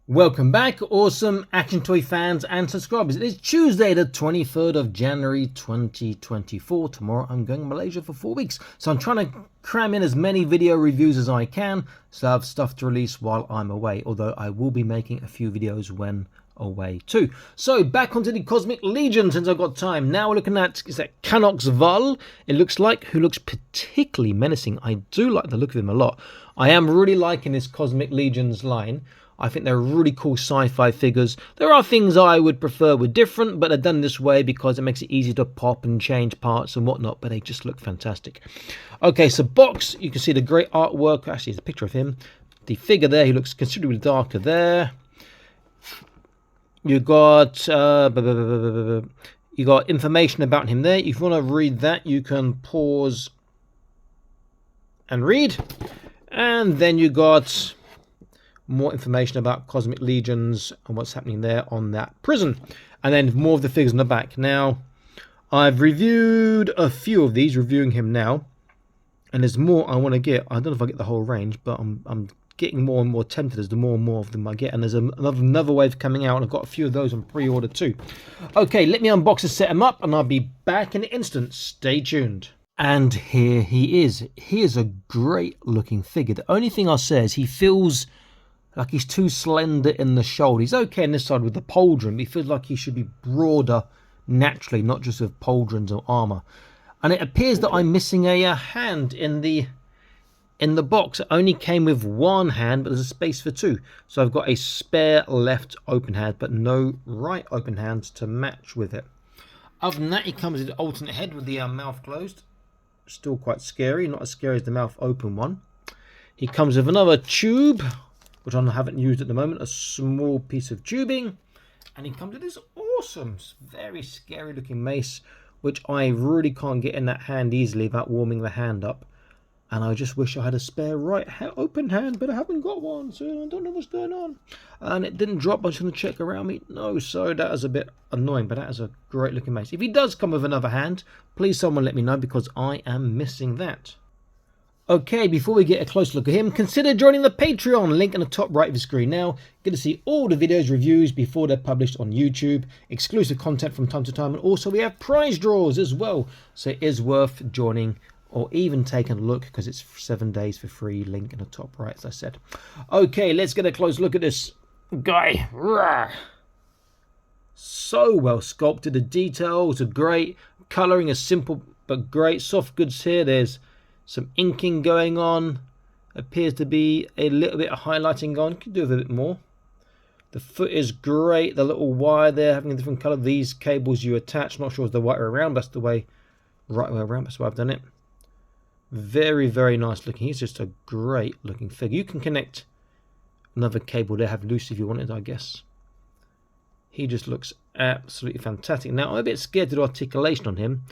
Welcome back, awesome action toy fans and subscribers. It is Tuesday, the 23rd of January 2024. Tomorrow I'm going to Malaysia for 4 weeks, so I'm trying to cram in as many video reviews as I can so I have stuff to release while I'm away, although I will be making a few videos when away too. So back onto the Cosmic Legion since I've got time. Now we're looking at, is that Kanoxx Vull, it looks like, who looks particularly menacing. I do like the look of him a lot. I am really liking this Cosmic Legions line. I think they're really cool sci-fi figures. There are things I would prefer were different, but they're done this way because it makes it easy to pop and change parts and whatnot, but they just look fantastic. Okay, so box, you can see the great artwork. Actually, there's a picture of him. The figure there, he looks considerably darker there. You got information about him there. If you want to read that, you can pause and read. And then you got more information about Cosmic Legions and what's happening there on that prison. And then more of the figures on the back. Now, I've reviewed a few of these, reviewing him now. And there's more I want to get. I don't know if I get the whole range, but I'm getting more and more tempted as the more and more of them I get. And there's another wave coming out, and I've got a few of those on pre-order too. Okay, let me unbox and set them up, and I'll be back in an instant. Stay tuned. And here he is. He is a great looking figure. The only thing I'll say is he feels like he's too slender in the shoulder. He's okay on this side with the pauldron. He feels like he should be broader naturally, not just with pauldrons or armor. And it appears that I'm missing a hand in the box. It only came with one hand, but there's a space for two. So I've got a spare left open hand, but no right open hand to match with it. Other than that, he comes with an alternate head with the mouth closed. Still quite scary, not as scary as the mouth open one. He comes with another tube, which I haven't used at the moment, a small piece of tubing. And he comes with this awesome, very scary looking mace, which I really can't get in that hand easily without warming the hand up. And I just wish I had a spare right open hand, but I haven't got one, so I don't know what's going on. And it didn't drop, I was going to check around me. No, so that is a bit annoying, but that is a great looking mace. If he does come with another hand, please someone let me know, because I am missing that. Okay, before we get a close look at him, consider joining the Patreon, link in the top right of the screen now. Get to see all the videos, reviews before they're published on YouTube, exclusive content from time to time, and also we have prize draws as well. So it is worth joining or even taking a look, because it's 7 days for free, link in the top right, as I said. Okay, let's get a close look at this guy. Rawr. So well sculpted, the details are great, colouring is simple but great, soft goods here, there's some inking going on. Appears to be a little bit of highlighting on. Could do with a bit more. The foot is great. The little wire there having a different colour. These cables you attach. Not sure it's the right way around. That's the right way around. That's why I've done it. Very, very nice looking. He's just a great looking figure. You can connect another cable there. Have loose if you wanted, I guess. He just looks absolutely fantastic. Now, I'm a bit scared to do articulation on him,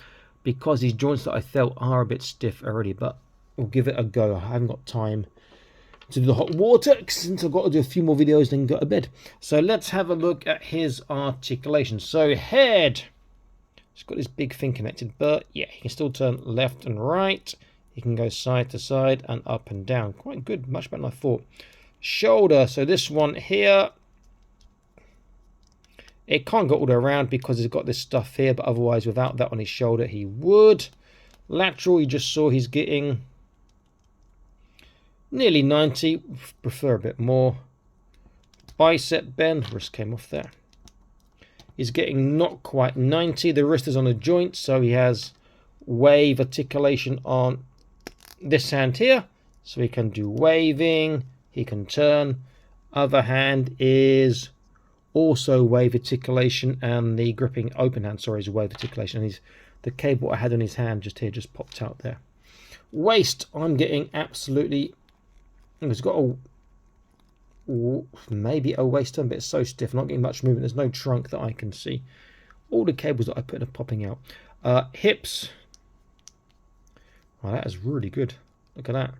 because these joints that I felt are a bit stiff already, but we'll give it a go. I haven't got time to do the hot water since I've got to do a few more videos then go to bed. So let's have a look at his articulation. So head, it's got this big thing connected, but yeah, he can still turn left and right. He can go side to side and up and down. Quite good, much better than I thought. Shoulder, so this one here, it can't go all the way around because it's got this stuff here, but otherwise without that on his shoulder he would. Lateral, you just saw he's getting nearly 90, prefer a bit more. Bicep bend, wrist came off there. He's getting not quite 90, the wrist is on a joint, so he has wave articulation on this hand here, so he can do waving, he can turn. Other hand is also wave articulation, and the gripping open hand, sorry, is wave articulation. And the cable I had on his hand just here just popped out there. Waist, I'm getting absolutely, it's got maybe a waist turn, but it's so stiff, I'm not getting much movement. There's no trunk that I can see. All the cables that I put are popping out. Hips, well, that is really good. Look at that.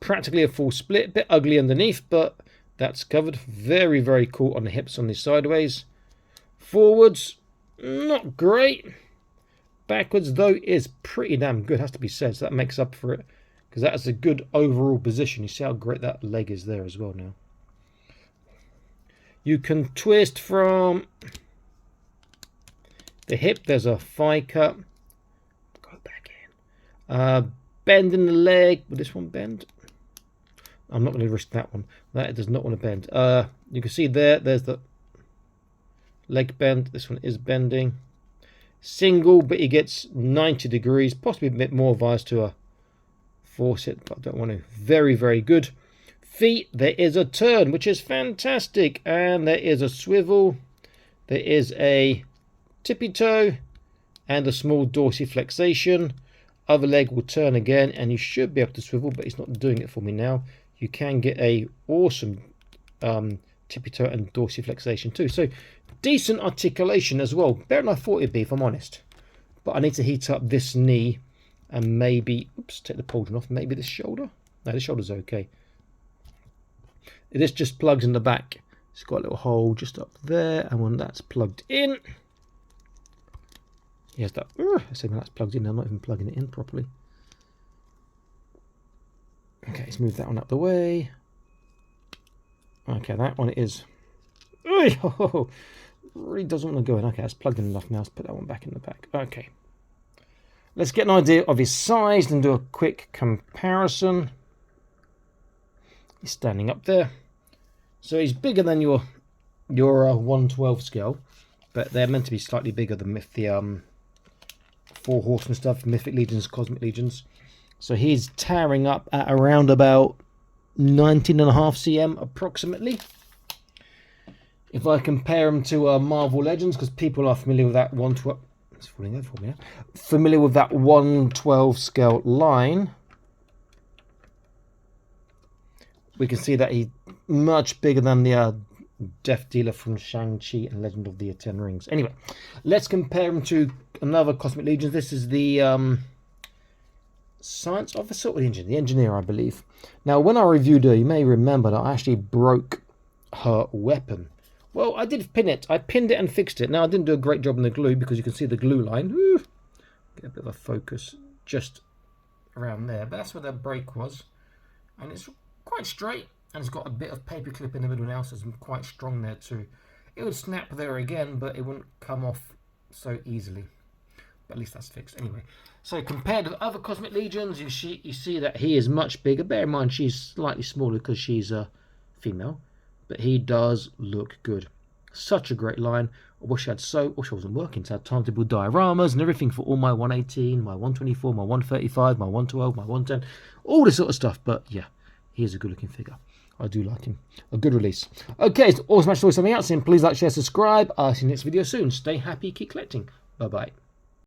Practically a full split, bit ugly underneath, but that's covered. Very, very cool on the hips on the sideways. Forwards, not great. Backwards, though, is pretty damn good, has to be said. So that makes up for it because that's a good overall position. You see how great that leg is there as well now. You can twist from the hip. There's a thigh cut. Go back in. Bend in the leg. Will this one bend? I'm not going to risk that one. That does not want to bend. You can see there's the leg bend. This one is bending. Single, but he gets 90 degrees. Possibly a bit more if I was to force it, but I don't want to. Very, very good. Feet, there is a turn, which is fantastic. And there is a swivel. There is a tippy toe and a small dorsiflexation. Other leg will turn again, and you should be able to swivel, but it's not doing it for me now. You can get a awesome tippy toe and dorsiflexation too. So decent articulation as well. Better than I thought it'd be, if I'm honest. But I need to heat up this knee and maybe, oops, take the pauldron off. Maybe this shoulder. No, this shoulder's okay. This just plugs in the back. It's got a little hole just up there, and when that's plugged in, yes, that. I say when that's plugged in, I'm not even plugging it in properly. Okay, let's move that one up the way. Okay, that one is. Oh, really doesn't want to go in. Okay, that's plugged in enough now. Let's put that one back in the back. Okay. Let's get an idea of his size and do a quick comparison. He's standing up there. So he's bigger than your 112 scale, but they're meant to be slightly bigger than the 4 Horsemen stuff, Mythic Legions, Cosmic Legions. So he's towering up at around about 19.5 cm approximately. If I compare him to Marvel Legends, because people are familiar with that 112, it's falling over for me now. Familiar with that 112 scale line, we can see that he's much bigger than the Death Dealer from Shang-Chi and Legend of the Ten Rings. Anyway, let's compare him to another Cosmic Legion. This is the Science Officer or the Engineer, I believe. Now, when I reviewed her, you may remember that I actually broke her weapon. Well, I did pin it. I pinned it and fixed it. Now, I didn't do a great job on the glue because you can see the glue line. Woo! Get a bit of a focus just around there. But that's where the break was. And it's quite straight. And it's got a bit of paper clip in the middle now, so it's quite strong there too. It would snap there again, but it wouldn't come off so easily. But at least that's fixed anyway. So compared to other Cosmic Legions, you see that he is much bigger. Bear in mind, she's slightly smaller because she's a female. But he does look good. Such a great line. I wish I wasn't working, so I had timetable dioramas and everything for all my 118, my 124, my 135, my 112, my 110, all this sort of stuff. But yeah, he is a good looking figure. I do like him. A good release. Okay, it's always much to always something else. And please like, share, subscribe. I'll see you next video soon. Stay happy, keep collecting. Bye bye.